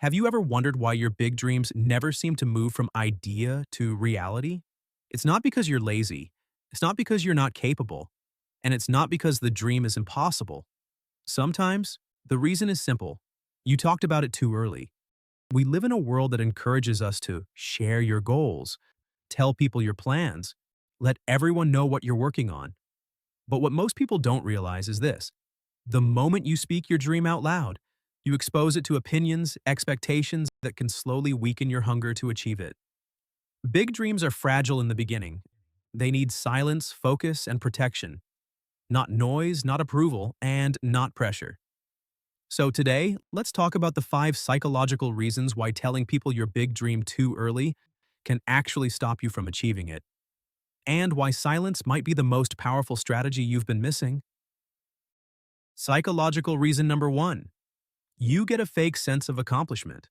Have you ever wondered why your big dreams never seem to move from idea to reality? It's not because you're lazy. It's not because you're not capable. And it's not because the dream is impossible. Sometimes, the reason is simple. You talked about it too early. We live in a world that encourages us to share your goals, tell people your plans, let everyone know what you're working on. But what most people don't realize is this. The moment you speak your dream out loud, you expose it to opinions, expectations that can slowly weaken your hunger to achieve it. Big dreams are fragile in the beginning. They need silence, focus, and protection. Not noise, not approval, and not pressure. So today, let's talk about the 5 psychological reasons why telling people your big dream too early can actually stop you from achieving it, and why silence might be the most powerful strategy you've been missing. Psychological reason number 1. You get a fake sense of accomplishment.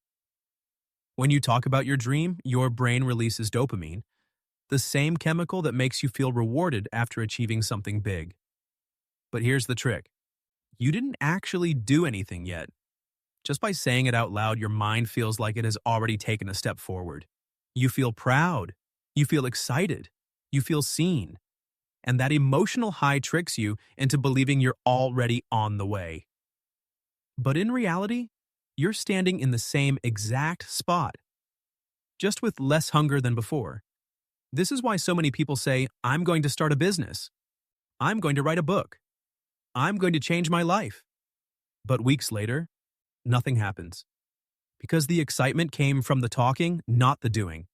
When you talk about your dream, your brain releases dopamine, the same chemical that makes you feel rewarded after achieving something big. But here's the trick. You didn't actually do anything yet. Just by saying it out loud, your mind feels like it has already taken a step forward. You feel proud. You feel excited. You feel seen. And that emotional high tricks you into believing you're already on the way. But in reality, you're standing in the same exact spot, just with less hunger than before. This is why so many people say, I'm going to start a business. I'm going to write a book. I'm going to change my life. But weeks later, nothing happens. Because the excitement came from the talking, not the doing.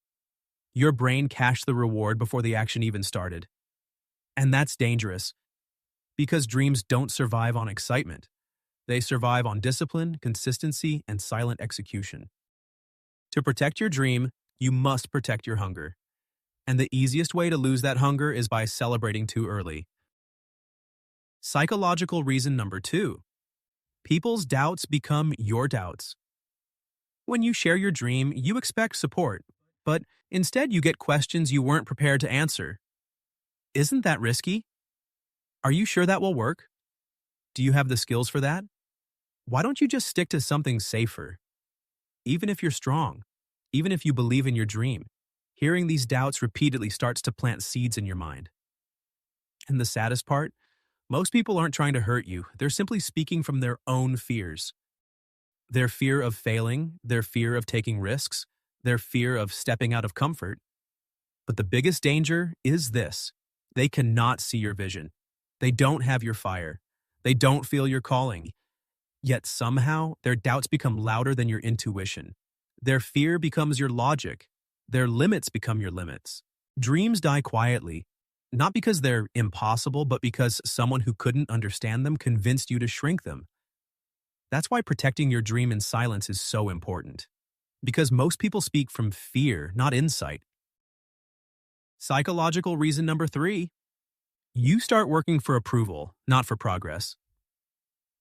Your brain cached the reward before the action even started. And that's dangerous, because dreams don't survive on excitement. They survive on discipline, consistency, and silent execution. To protect your dream, you must protect your hunger. And the easiest way to lose that hunger is by celebrating too early. Psychological reason number 2. People's doubts become your doubts. When you share your dream, you expect support, but instead you get questions you weren't prepared to answer. Isn't that risky? Are you sure that will work? Do you have the skills for that? Why don't you just stick to something safer? Even if you're strong, even if you believe in your dream, hearing these doubts repeatedly starts to plant seeds in your mind. And the saddest part? Most people aren't trying to hurt you. They're simply speaking from their own fears. Their fear of failing, their fear of taking risks, their fear of stepping out of comfort. But the biggest danger is this. They cannot see your vision. They don't have your fire. They don't feel your calling. Yet somehow, their doubts become louder than your intuition. Their fear becomes your logic. Their limits become your limits. Dreams die quietly, not because they're impossible, but because someone who couldn't understand them convinced you to shrink them. That's why protecting your dream in silence is so important. Because most people speak from fear, not insight. Psychological reason number 3. You start working for approval, not for progress.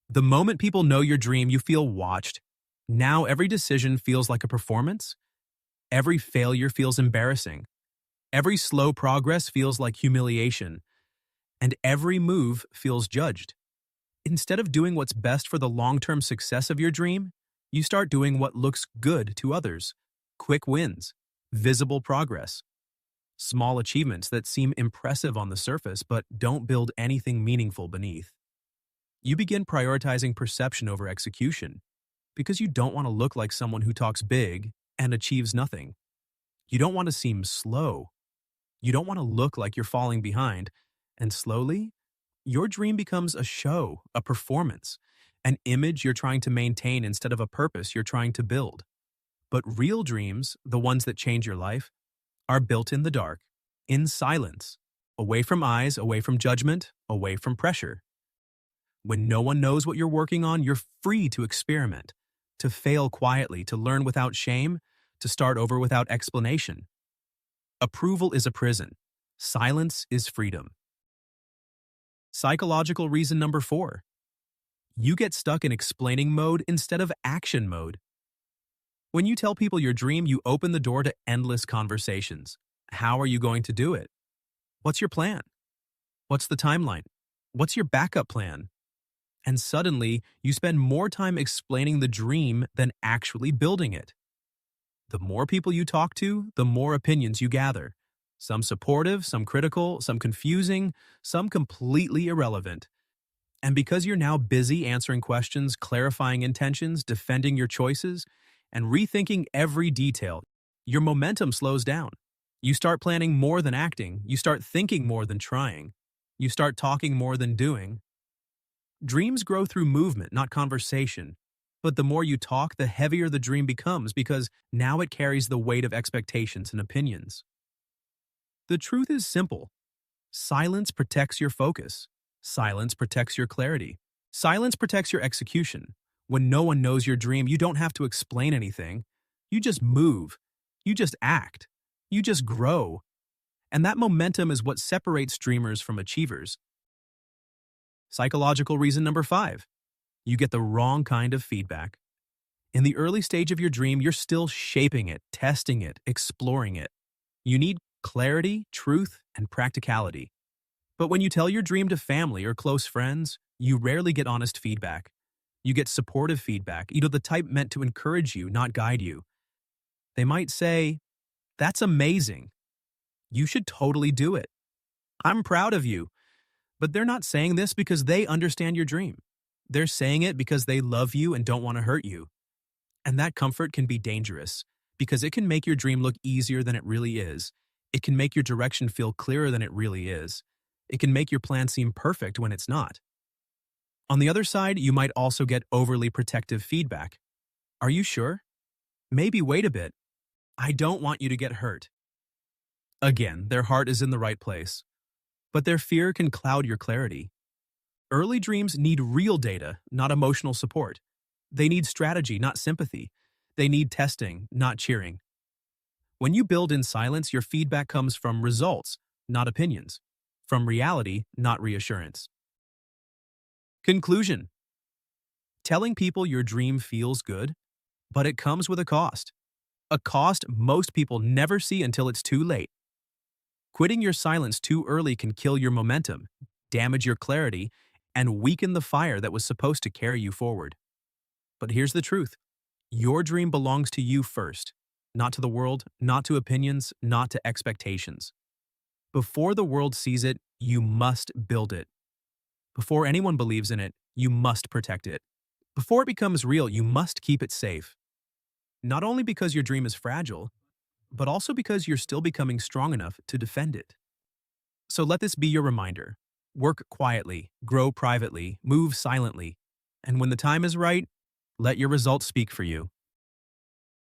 The moment people know your dream, you feel watched. Now every decision feels like a performance. Every failure feels embarrassing. Every slow progress feels like humiliation. And every move feels judged. Instead of doing what's best for the long-term success of your dream, you start doing what looks good to others. Quick wins, visible progress, small achievements that seem impressive on the surface but don't build anything meaningful beneath. You begin prioritizing perception over execution because you don't want to look like someone who talks big and achieves nothing. You don't want to seem slow. You don't want to look like you're falling behind. And slowly, your dream becomes a show, a performance, an image you're trying to maintain instead of a purpose you're trying to build. But real dreams, the ones that change your life, are built in the dark, in silence, away from eyes, away from judgment, away from pressure. When no one knows what you're working on, you're free to experiment, to fail quietly, to learn without shame, to start over without explanation. Approval is a prison. Silence is freedom. Psychological reason number 4. You get stuck in explaining mode instead of action mode. When you tell people your dream, you open the door to endless conversations. How are you going to do it? What's your plan? What's the timeline? What's your backup plan? And suddenly, you spend more time explaining the dream than actually building it. The more people you talk to, the more opinions you gather. Some supportive, some critical, some confusing, some completely irrelevant. And because you're now busy answering questions, clarifying intentions, defending your choices, and rethinking every detail, your momentum slows down. You start planning more than acting. You start thinking more than trying. You start talking more than doing. Dreams grow through movement, not conversation. But the more you talk, the heavier the dream becomes because now it carries the weight of expectations and opinions. The truth is simple. Silence protects your focus. Silence protects your clarity. Silence protects your execution. When no one knows your dream, you don't have to explain anything. You just move. You just act. You just grow. And that momentum is what separates dreamers from achievers. Psychological reason number 5. You get the wrong kind of feedback. In the early stage of your dream, you're still shaping it, testing it, exploring it. You need clarity, truth, and practicality. But when you tell your dream to family or close friends, you rarely get honest feedback. You get supportive feedback, the type meant to encourage you, not guide you. They might say, "That's amazing. You should totally do it. I'm proud of you." But they're not saying this because they understand your dream. They're saying it because they love you and don't want to hurt you. And that comfort can be dangerous because it can make your dream look easier than it really is. It can make your direction feel clearer than it really is. It can make your plan seem perfect when it's not. On the other side, you might also get overly protective feedback. "Are you sure? Maybe wait a bit. I don't want you to get hurt." Again, their heart is in the right place, but their fear can cloud your clarity. Early dreams need real data, not emotional support. They need strategy, not sympathy. They need testing, not cheering. When you build in silence, your feedback comes from results, not opinions. From reality, not reassurance. Conclusion. Telling people your dream feels good, but it comes with a cost. A cost most people never see until it's too late. Quitting your silence too early can kill your momentum, damage your clarity, and weaken the fire that was supposed to carry you forward. But here's the truth. Your dream belongs to you first, not to the world, not to opinions, not to expectations. Before the world sees it, you must build it. Before anyone believes in it, you must protect it. Before it becomes real, you must keep it safe. Not only because your dream is fragile, but also because you're still becoming strong enough to defend it. So let this be your reminder. Work quietly, grow privately, move silently, and when the time is right, let your results speak for you.